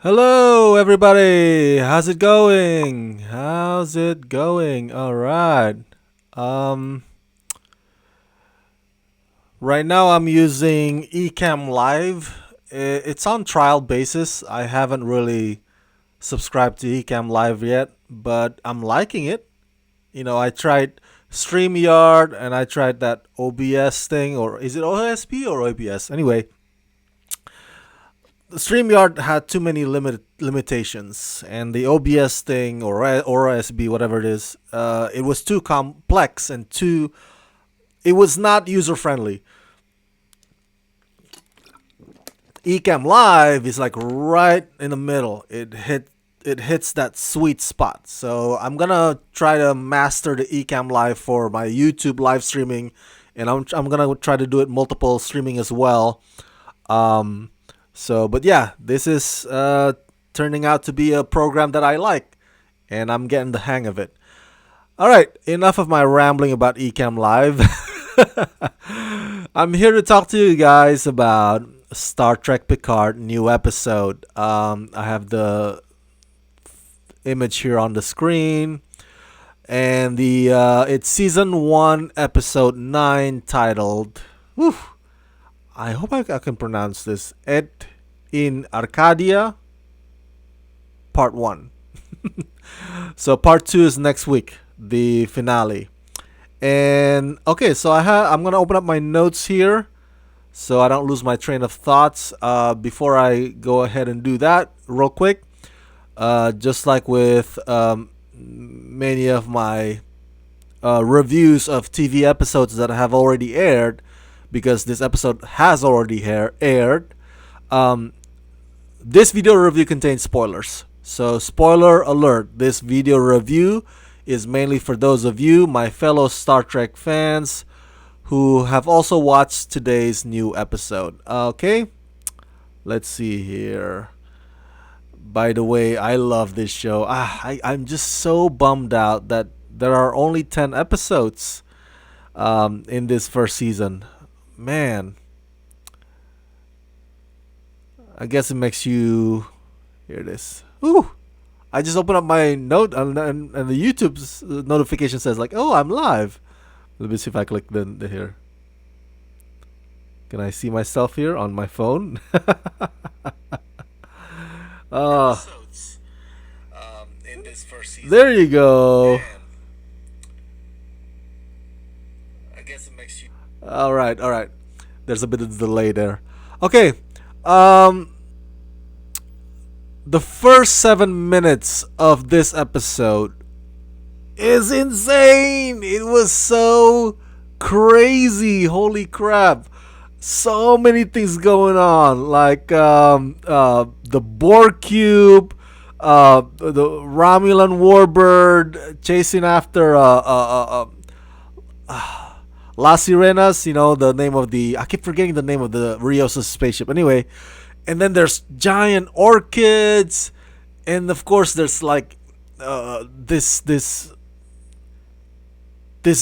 Hello, everybody. How's it going? How's it going? All right. Um, right now I'm using Ecamm Live. It's on trial basis. I haven't really subscribed to Ecamm Live yet, but I'm liking it. I tried StreamYard and I tried that OBS thing, or is it OSP or OBS? Anyway, the StreamYard had too many limitations, and the OBS thing or OSB, whatever it is, it was too complex and too. It was not user friendly. Ecamm Live is like right in the middle. It hits that sweet spot. So I'm gonna try to master the Ecamm Live for my YouTube live streaming, and I'm gonna try to do it multiple streaming as well. Um, but yeah, this is turning out to be a program that I like, and I'm getting the hang of it. All right, enough of my rambling about Ecamm Live. I'm here to talk to you guys about Star Trek Picard new episode. I have the image here on the screen, and the it's season 1, episode 9, titled. Whew, I hope I can pronounce this. Et in Arcadia, part 1. So part 2 is next week, the finale. And okay, so I'm gonna open up my notes here, so I don't lose my train of thoughts. Before I go ahead and do that, real quick, just like with many of my reviews of TV episodes that have already aired, because this episode has already aired. Um, this video review contains spoilers. So, spoiler alert, this video review is mainly for those of you, my fellow Star Trek fans, who have also watched today's new episode. Okay, let's see here. By the way, I love this show. I'm just so bummed out that there are only 10 episodes in this first season. Man, I guess it makes you. Here it is. Ooh, I just opened up my note, and the YouTube's notification says like, "Oh, I'm live." Let me see if I click the here. Can I see myself here on my phone? uh, Episodes in this first season. there you go. Man, I guess it makes you. All right, all right. There's a bit of delay there. Okay. Um, the first 7 minutes of this episode is insane. It was so crazy. Holy crap. So many things going on. Like the Borg Cube, the Romulan Warbird chasing after Las Sirenas, the name of the. I keep forgetting the name of the Rios spaceship. Anyway, and then there's giant orchids, and of course there's like this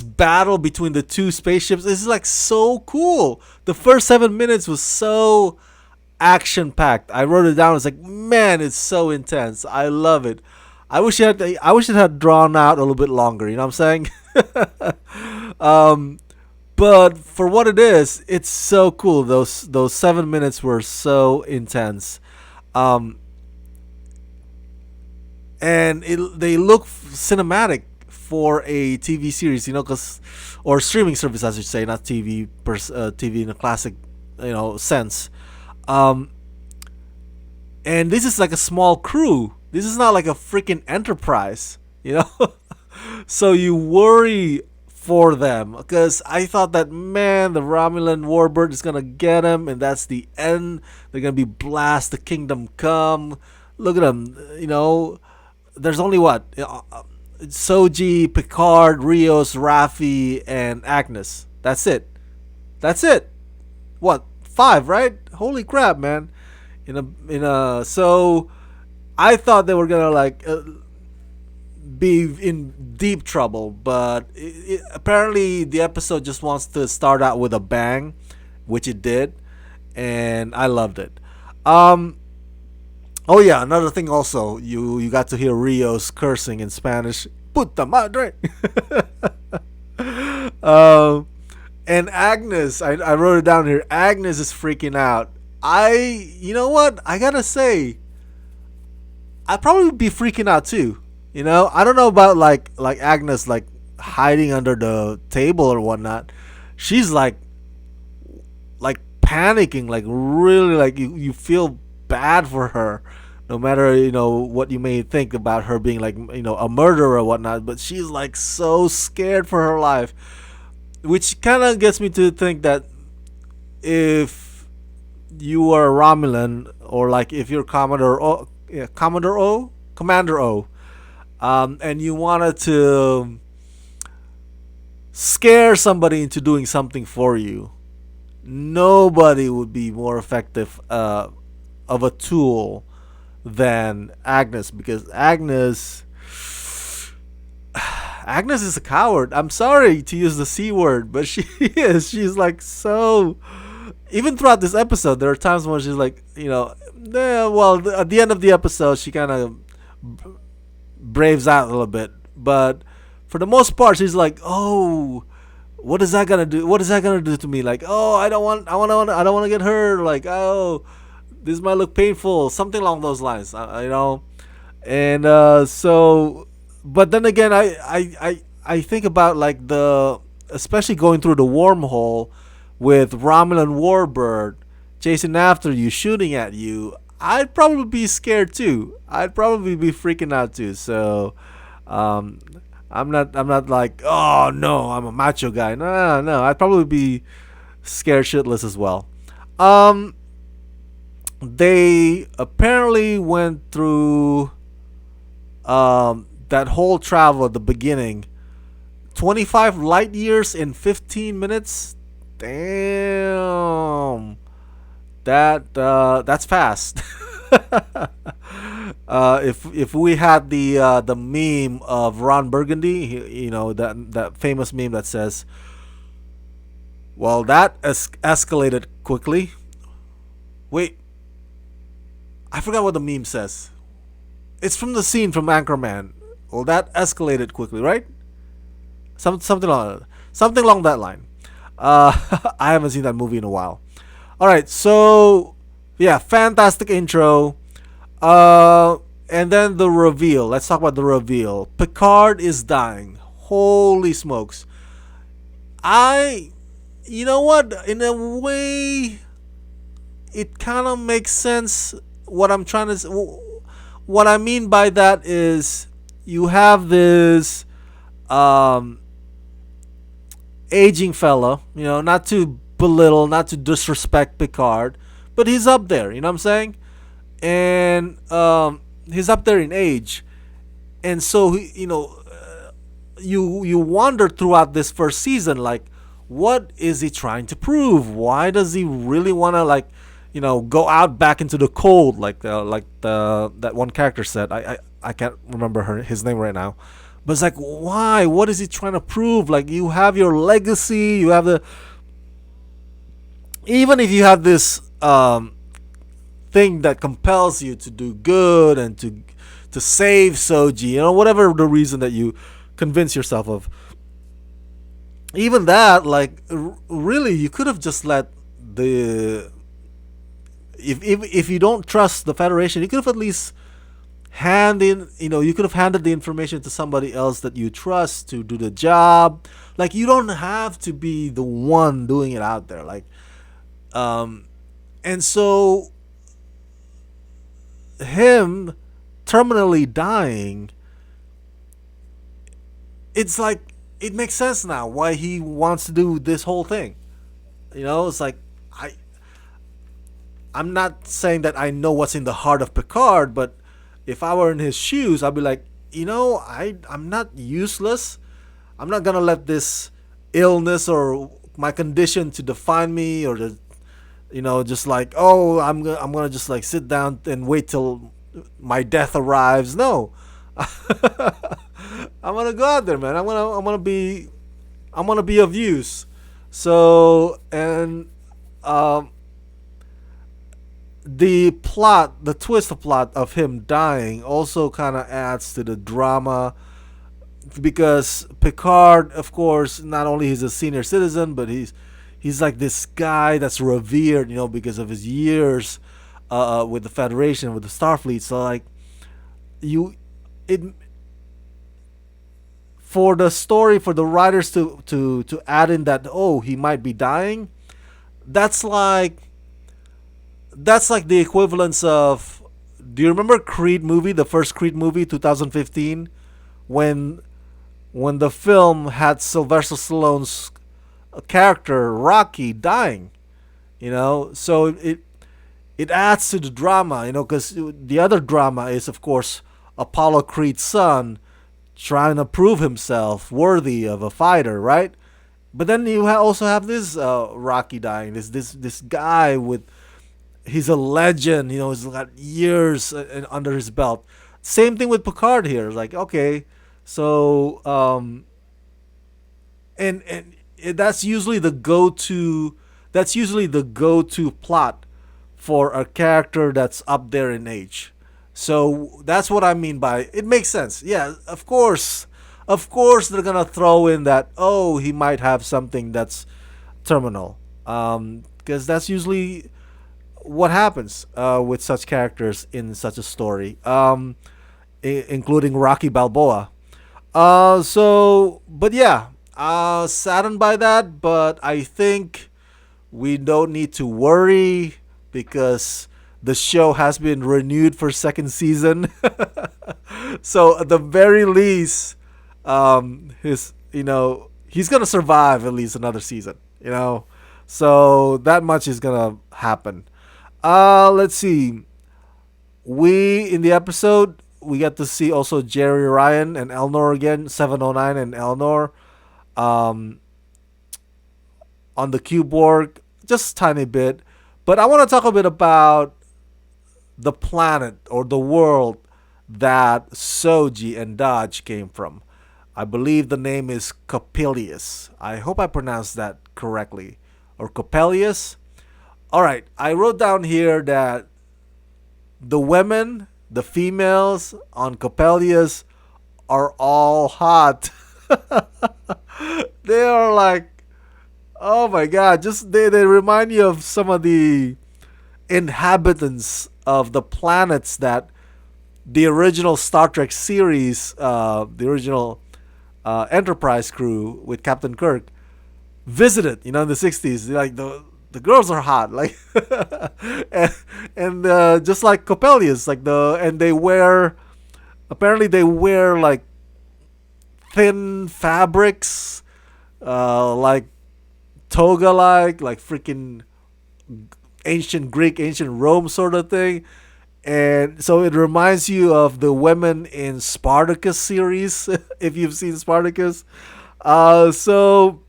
battle between the two spaceships. This is like so cool. The first 7 minutes was so action packed. I wrote it down. It's like, man, it's so intense. I love it. I wish it had drawn out a little bit longer. You know what I'm saying? But for what it is, it's so cool. Those 7 minutes were so intense. Um, and they look cinematic for a TV series, cause or streaming service, I should say, not TV TV in a classic, sense. Um, and this is like a small crew. This is not like a freaking enterprise, So you worry for them, because I thought that, man, the Romulan Warbird is gonna get him, and that's the end. They're gonna be blast the kingdom come. Look at them, There's only what Shoji, Picard, Rios, Raffi, and Agnes. That's it. That's it. What, 5, right? Holy crap, man! So I thought they were gonna like be in deep trouble, but apparently the episode just wants to start out with a bang, which it did, and I loved it. Um, Oh yeah, another thing also, you got to hear Rios cursing in Spanish. Puta madre. um, and Agnes, I wrote it down here. Agnes is freaking out. You know what? I gotta say, I'd probably be freaking out too. You know, I don't know about like Agnes like hiding under the table or whatnot. She's like panicking, like really like you feel bad for her, no matter what you may think about her being like a murderer or whatnot. But she's like so scared for her life, which kind of gets me to think that if you are a Romulan, or like if you're Commodore O, yeah, Commander O, and you wanted to scare somebody into doing something for you, nobody would be more effective of a tool than Agnes, because Agnes is a coward. I'm sorry to use the C word, but she is. She's like so. Even throughout this episode, there are times when she's like, well, at the end of the episode, she kind of braves out a little bit, but for the most part, she's like, oh, what is that gonna do? What is that gonna do to me? Like, oh, I don't want to get hurt. Like, oh, this might look painful. Something along those lines, And so, but then again, I think about like especially going through the wormhole with Romulan Warbird chasing after you, shooting at you. I'd probably be scared too. I'd probably be freaking out too. So, um, I'm not like, oh no, I'm a macho guy. No, no, no. I'd probably be scared shitless as well. Um, they apparently went through that whole travel at the beginning, 25 light years in 15 minutes. Damn, that's fast. If we had the meme of Ron Burgundy, that famous meme that says, "Well, that escalated quickly." Wait, I forgot what the meme says. It's from the scene from Anchorman. Well, that escalated quickly, right? Something along that line. I haven't seen that movie in a while. All right, so yeah, fantastic intro. And then the reveal. Let's talk about the reveal. Picard is dying. Holy smokes! You know what? In a way, it kind of makes sense. What I mean by that is you have this um, aging fella, not to belittle, not to disrespect Picard, but he's up there, you know what I'm saying? And he's up there in age. And so, you wonder throughout this first season, like, what is he trying to prove? Why does he really want to, like, go out back into the cold, like the that one character said. I can't remember his name right now, but it's like, why? What is he trying to prove? Like, you have your legacy, you have even if you have this thing that compels you to do good and to save Shoji, whatever the reason that you convince yourself of. Even that, like, really, you could have just let the if you don't trust the Federation, you could have at least you could have handed the information to somebody else that you trust to do the job. Like, you don't have to be the one doing it out there. Like, and so him terminally dying, it's like it makes sense now why he wants to do this whole thing. It's like I'm not saying that I know what's in the heart of Picard, but if I were in his shoes, I'd be like, I'm not useless. I'm not gonna let this illness or my condition to define me, or just like, oh, I'm gonna just like sit down and wait till my death arrives. No, I'm gonna go out there, man. I'm gonna be of use. So, and the plot, the twist of plot of him dying also kind of adds to the drama because Picard, of course, not only he's a senior citizen, but he's like this guy that's revered, because of his years with the Federation, with the Starfleet. So like you, it for the story for the writers to add in that he might be dying. That's like the equivalence of. Do you remember Creed movie, the first Creed movie, 2015, when the film had Sylvester Stallone's character Rocky dying? So it adds to the drama, because the other drama is, of course, Apollo Creed's son trying to prove himself worthy of a fighter, right? But then you also have this Rocky dying. This guy with he's a legend. He's got years under his belt. Same thing with Picard here. Like, okay, so and that's usually the go to. That's usually the go to plot for a character that's up there in age. So that's what I mean by it makes sense. Yeah, of course. Of course they're gonna throw in that he might have something that's terminal. Because that's usually what happens with such characters in such a story. Including Rocky Balboa. But yeah, saddened by that, but I think we don't need to worry because the show has been renewed for second season. So at the very least, he's gonna survive at least another season. So that much is gonna happen. Let's see. We in the episode we get to see also Jerry Ryan and Elnor again, 709 and Elnor, um, on the keyboard, just a tiny bit. But I want to talk a bit about the planet or the world that Shoji and Dodge came from. I believe the name is Coppelius. I hope I pronounced that correctly. Or Coppelius. Alright, I wrote down here that the women, the females on Coppelius are all hot. They are like, oh my god, just they remind you of some of the inhabitants of the planets that the original Star Trek series, the original Enterprise crew with Captain Kirk visited. In the 60s. Like the girls are hot, like, and just like Coppelius, like and they wear. Apparently, they wear like thin fabrics, like toga, like freaking ancient Greek, ancient Rome sort of thing. And so it reminds you of the women in Spartacus series, if you've seen Spartacus. So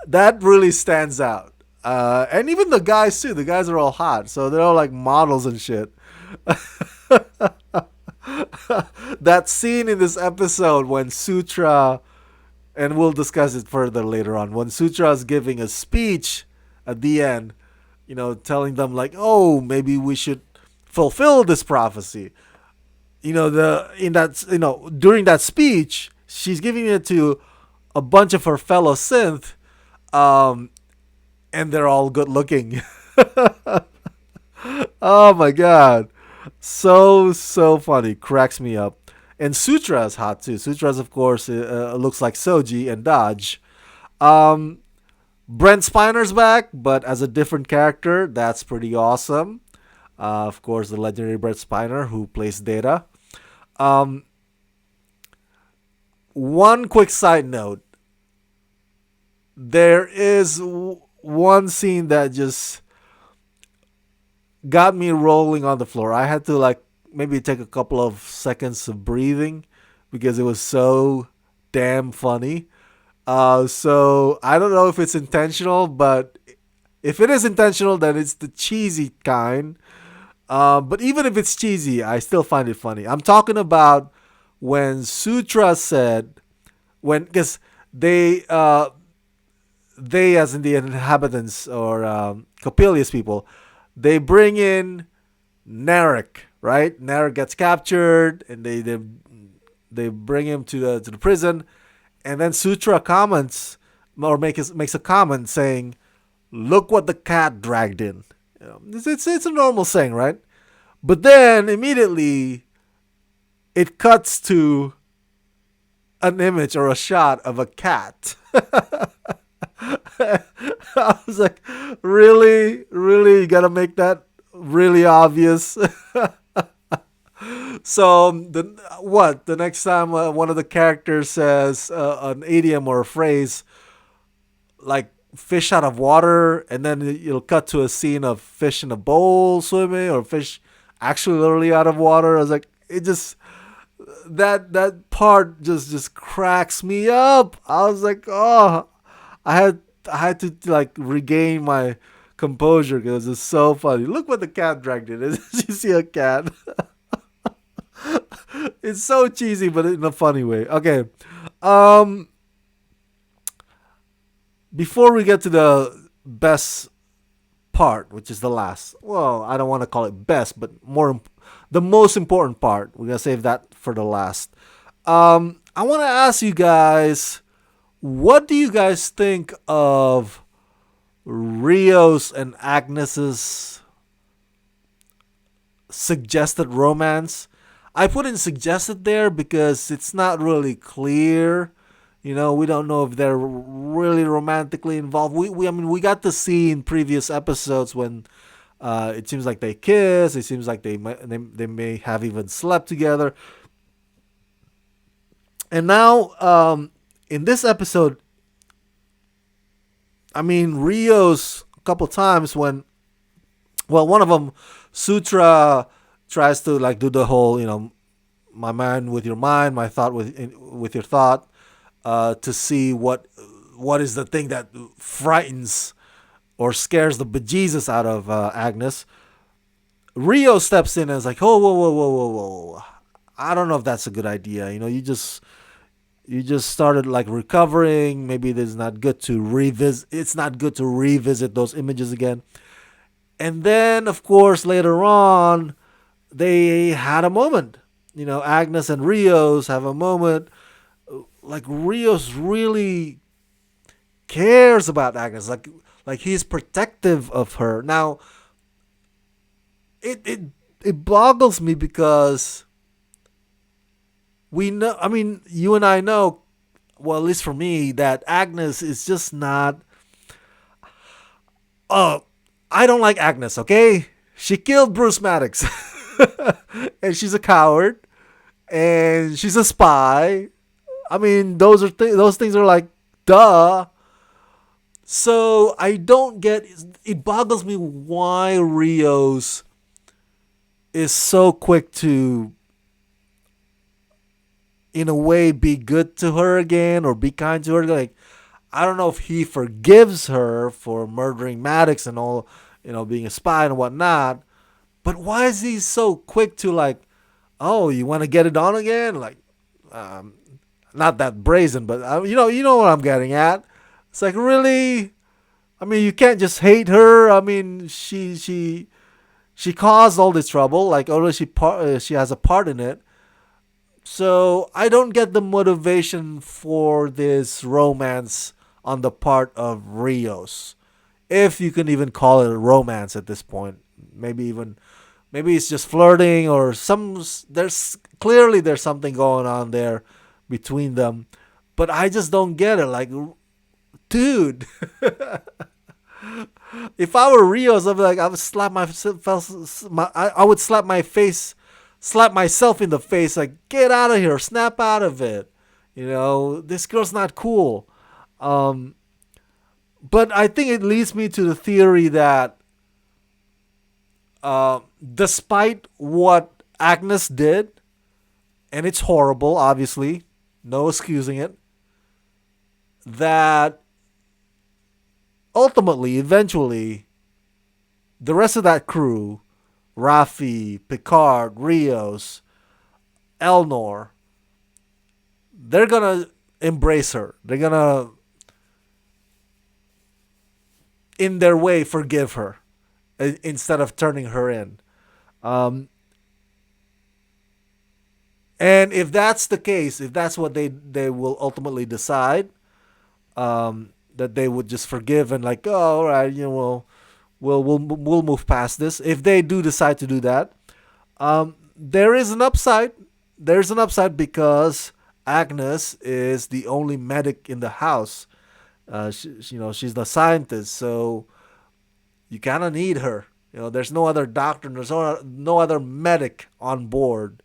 that really stands out. And even the guys too. The guys are all hot, so they're all like models and shit. That scene in this episode when Sutra, and we'll discuss it further later on, when Sutra is giving a speech at the end, telling them like, oh, maybe we should fulfill this prophecy. During that speech, she's giving it to a bunch of her fellow synth, and they're all good looking. Oh my god, so funny, cracks me up. And Sutra's hot too. Sutra's, of course, looks like Shoji and Dodge. Um, Brent Spiner's back, but as a different character. That's pretty awesome. Of course, the legendary Brent Spiner who plays Data. Um, One quick side note: there is one scene that just got me rolling on the floor. I had to like maybe take a couple of seconds of breathing because it was so damn funny. So I don't know if it's intentional, but if it is intentional, then it's the cheesy kind. But even if it's cheesy, I still find it funny. I'm talking about when Sutra said, because they as in the inhabitants or Coppelius people, they bring in Narek, right? Narek gets captured, and they bring him to the prison, and then Sutra comments or makes a comment saying, "Look what the cat dragged in." It's a normal saying, right? But then immediately it cuts to an image or a shot of a cat. I was like, really, really, you gotta make that really obvious. So the next time one of the characters says an idiom or a phrase like fish out of water, and then it'll cut to a scene of fish in a bowl swimming, or fish actually literally out of water. I was like, it just that part just cracks me up. I was like, oh, I had to like regain my composure because it's so funny. Look what the cat dragged in. You see a cat. It's so cheesy, but in a funny way. Okay. Um, Before we get to the best part, which is the last. Well, I don't want to call it best, but the most important part. We're gonna save that for the last. I want to ask you guys, what do you guys think of Rios and Agnes's suggested romance? I put in suggested there because it's not really clear. We don't know if they're really romantically involved. I mean, we got to see in previous episodes when it seems like they kiss. It seems like they may have even slept together. And now, in this episode, I mean, Rios a couple times when, well, one of them, Sutra tries to like do the whole, my mind with your mind, my thought with your thought, to see what is the thing that frightens or scares the bejesus out of Agnes. Rio steps in and is like, "Oh, whoa, whoa, whoa, whoa, whoa! I don't know if that's a good idea. You just started like recovering. Maybe it is not good to revisit. It's not good to revisit those images again." And then, of course, later on, they had a moment. Agnes and Rios have a moment. Like Rios really cares about Agnes. Like he's protective of her. Now, it boggles me because we know. I mean, you and I know. Well, at least for me, that Agnes is just not. Oh, I don't like Agnes. Okay, she killed Bruce Maddox, and she's a coward, and she's a spy. I mean, those things are like, duh. So I don't get. It boggles me why Rios is so quick to, in a way, be good to her again or be kind to her. Like, I don't know if he forgives her for murdering Maddox and all, being a spy and whatnot. But why is he so quick to like, oh, you want to get it on again? Like, um, not that brazen, but you know what I'm getting at. It's like, really. I mean, you can't just hate her. I mean, she caused all this trouble. Like, although she has a part in it. So I don't get the motivation for this romance on the part of Rios, if you can even call it a romance at this point. Maybe it's just flirting or there's something going on there between them, but I just don't get it. Like, dude, if I were Rios, I'd be like, I would slap I would slap myself in the face, like, get out of here, snap out of it. This girl's not cool. Um, but I think it leads me to the theory that, despite what Agnes did, and it's horrible, obviously, no excusing it, that ultimately, eventually, the rest of that crew, Rafi, Picard, Rios, Elnor, they're gonna embrace her. They're gonna, in their way, forgive her. instead of turning her in. Um, and if that's the case, if that's what they will ultimately decide, that they would just forgive and like, oh, all right, we'll move past this. If they do decide to do that, there is an upside. There's an upside because Agnes is the only medic in the house. She's the scientist, so you kind of need her. There's no other doctor, there's no other medic on board.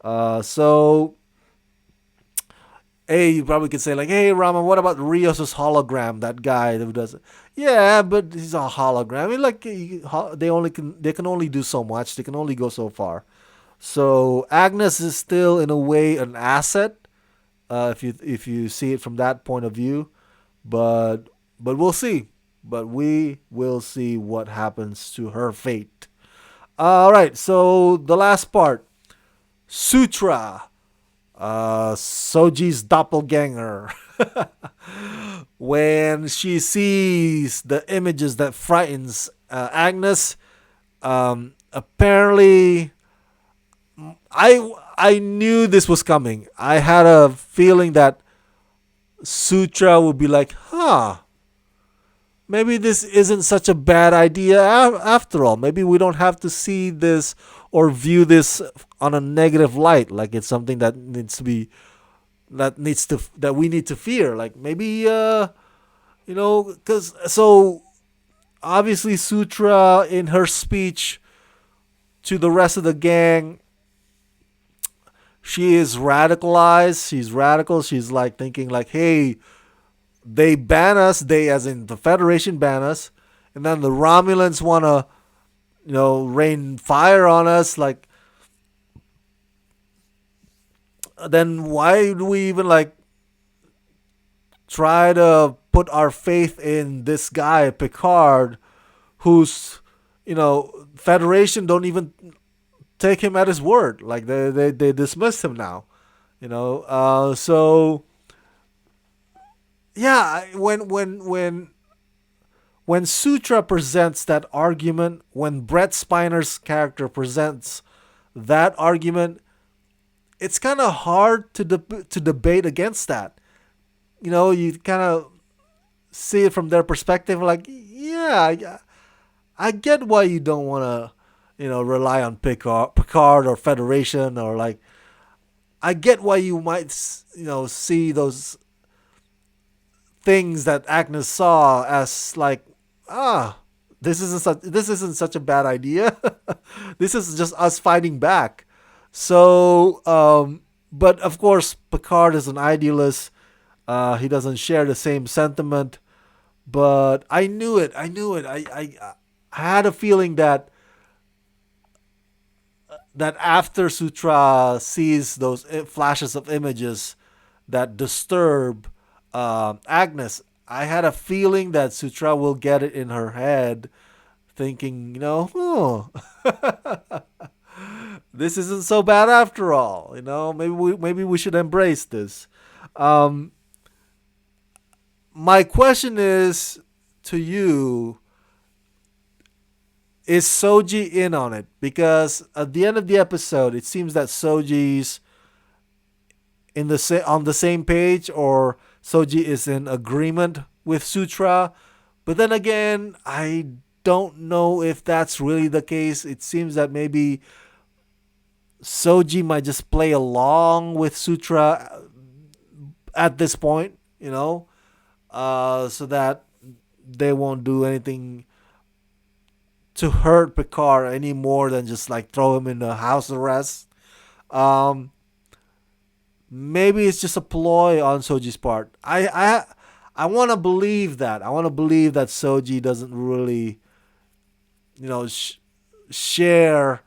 So, hey, you probably could say like, hey, Raman, what about Rios's hologram? That guy who does it. Yeah, but he's a hologram. I mean, like they can only do so much. They can only go so far. So Agnes is still in a way an asset, if you see it from that point of view, but we'll see. But we will see what happens to her fate. All right, so the last part, Sutra, Soji's doppelganger. When she sees the images that frightens Agnes, apparently I knew this was coming. I had a feeling that Sutra would be like, huh, maybe this isn't such a bad idea after all. Maybe we don't have to see this or view this on a negative light, like it's something that we need to fear. Like maybe because so obviously Sutra in her speech to the rest of the gang, she is radicalized. She's radical. She's like thinking like, hey, they ban us. They, as in the Federation, ban us, and then the Romulans want to, rain fire on us. Like, then why do we even like try to put our faith in this guy Picard, who's, Federation don't even take him at his word. Like they dismiss him now. So yeah, when Sutra presents that argument, when Brett Spiner's character presents that argument, it's kind of hard to debate against that. You kind of see it from their perspective, like, yeah, I get why you don't want to, rely on Picard or Federation, or like, I get why you might, see those things that Agnes saw as like, this isn't such a bad idea. This is just us fighting back. So, but of course, Picard is an idealist. He doesn't share the same sentiment. But I knew it. I had a feeling that after Sutra sees those flashes of images that disturb Agnes, I had a feeling that Sutra will get it in her head, thinking, this isn't so bad after all. Maybe we should embrace this. Um, my question is to you: is Soji in on it? Because at the end of the episode, it seems that Soji's on the same page, or Soji is in agreement with Sutra. But then again, I don't know if that's really the case. It seems that maybe Soji might just play along with Sutra at this point, so that they won't do anything to hurt Picard any more than just like throw him in a house arrest. Um, Maybe it's just a ploy on Soji's part. I want to believe that. I want to believe that Soji doesn't really, share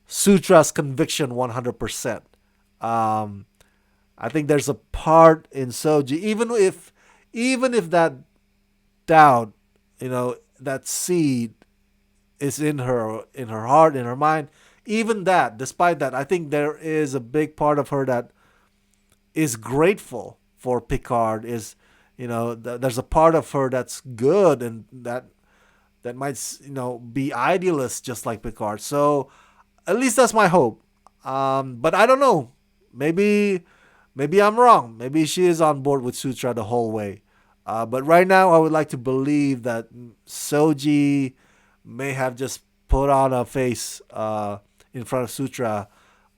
Sutra's conviction 100%. Um, I think there's a part in Soji, even if that doubt, that seed is in her heart, in her mind. Even that, despite that, I think there is a big part of her that is grateful for Picard. There's a part of her that's good, and that that might be idealist just like Picard. So at least that's my hope. But I don't know. Maybe I'm wrong. Maybe she is on board with Sutra the whole way. But right now, I would like to believe that Shoji may have just put on a face in front of Sutra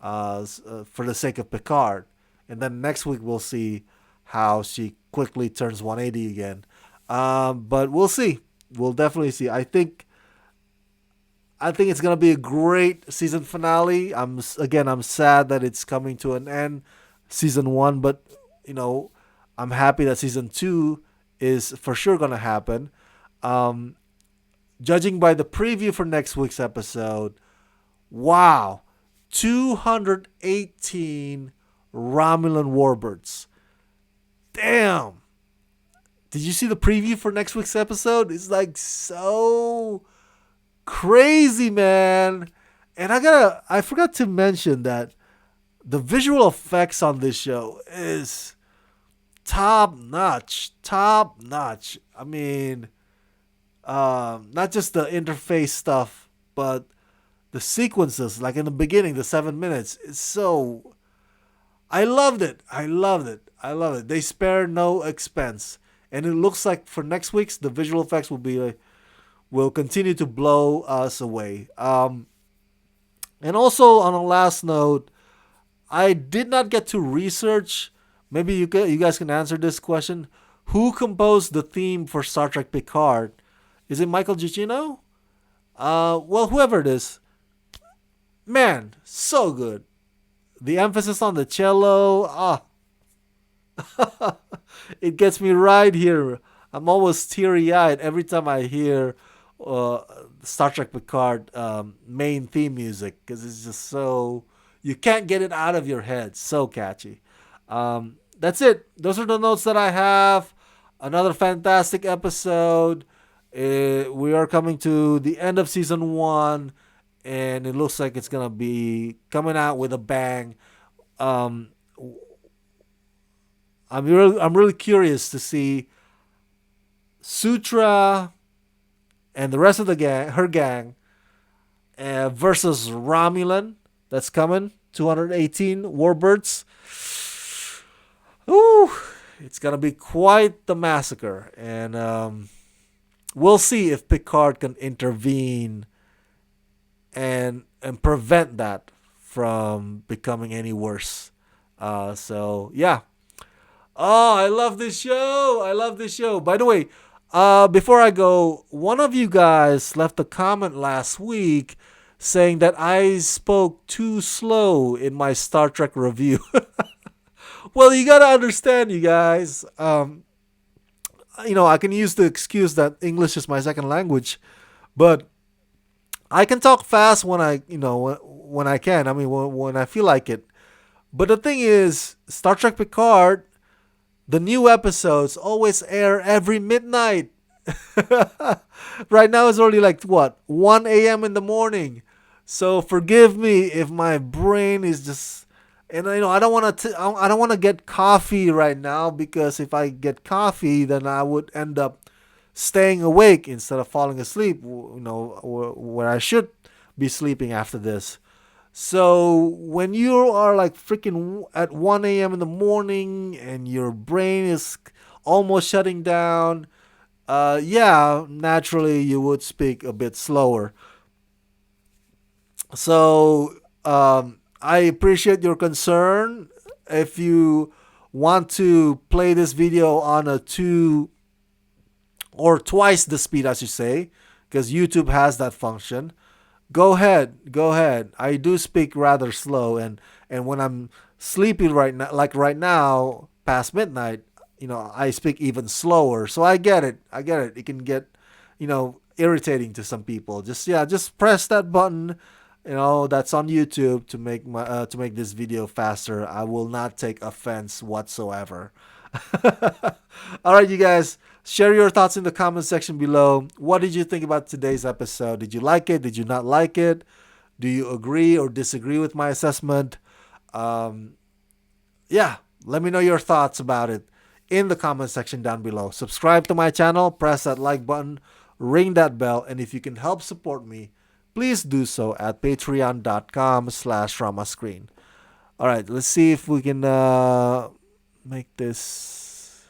for the sake of Picard. And then next week, we'll see how she quickly turns 180 again. But we'll see. We'll definitely see. I think it's gonna be a great season finale. I'm sad that it's coming to an end, season 1, but you know, I'm happy that season 2 is for sure gonna happen. Um, Judging by the preview for next week's episode, wow, 218 Romulan warbirds. Damn. Did you see the preview for next week's episode? It's like so crazy, man. And I forgot to mention that the visual effects on this show is top notch. Top notch. I mean, not just the interface stuff, but the sequences, like in the beginning, the 7 minutes, it's so. I loved it. I loved it. I love it. They spare no expense. And it looks like for next week's, the visual effects will continue to blow us away. And also on a last note, I did not get to research. Maybe you guys can answer this question. Who composed the theme for Star Trek Picard? Is it Michael Giacchino? Well, whoever it is, man, so good. The emphasis on the cello, it gets me right here. I'm almost teary eyed every time I hear uh, Star Trek Picard main theme music because it's just so. You can't get it out of your head. So catchy. That's it. Those are the notes that I have. Another fantastic episode. We are coming to the end of season 1, and it looks like it's gonna be coming out with a bang. Um, I'm really curious to see Sutra and the rest of the gang, her gang, versus Romulan. That's coming. 218 warbirds. Ooh, it's gonna be quite the massacre, and we'll see if Picard can intervene and prevent that from becoming any worse. So yeah. Oh, I love this show. I love this show. By the way, before I go, one of you guys left a comment last week saying that I spoke too slow in my Star Trek review. Well, you gotta understand, you guys. I can use the excuse that English is my second language, but I can talk fast when I can. I mean, when I feel like it. But the thing is, Star Trek Picard, the new episodes always air every midnight. Right now it's already like what 1 a.m. in the morning. So forgive me if my brain is just. And I don't want to. I don't want to get coffee right now because if I get coffee, then I would end up staying awake instead of falling asleep. Where I should be sleeping after this. So when you are like freaking at 1 a.m. in the morning and your brain is almost shutting down, yeah, naturally you would speak a bit slower. So I appreciate your concern. If you want to play this video on a two or twice the speed, as you say, because YouTube has that function, go ahead, go ahead. I do speak rather slow, and when I'm sleepy right now, like right now, past midnight, I speak even slower. So I get it. I get it. It can get, irritating to some people. Just press that button, that's on YouTube to make this video faster. I will not take offense whatsoever. All right, you guys, share your thoughts in the comment section below. What did you think about today's episode? Did you like it? Did you not like it? Do you agree or disagree with my assessment? Yeah, let me know your thoughts about it in the comment section down below. Subscribe to my channel, press that like button ring that bell, and if you can help support me, please do so at patreon.com/ramascreen. All right, let's see if we can make this.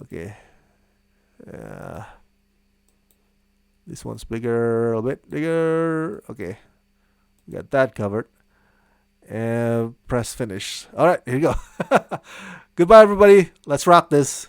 Okay. Uh, this one's bigger, a bit bigger. Okay, we got that covered. And press finish. All right, here you go. Goodbye, everybody. Let's rock this.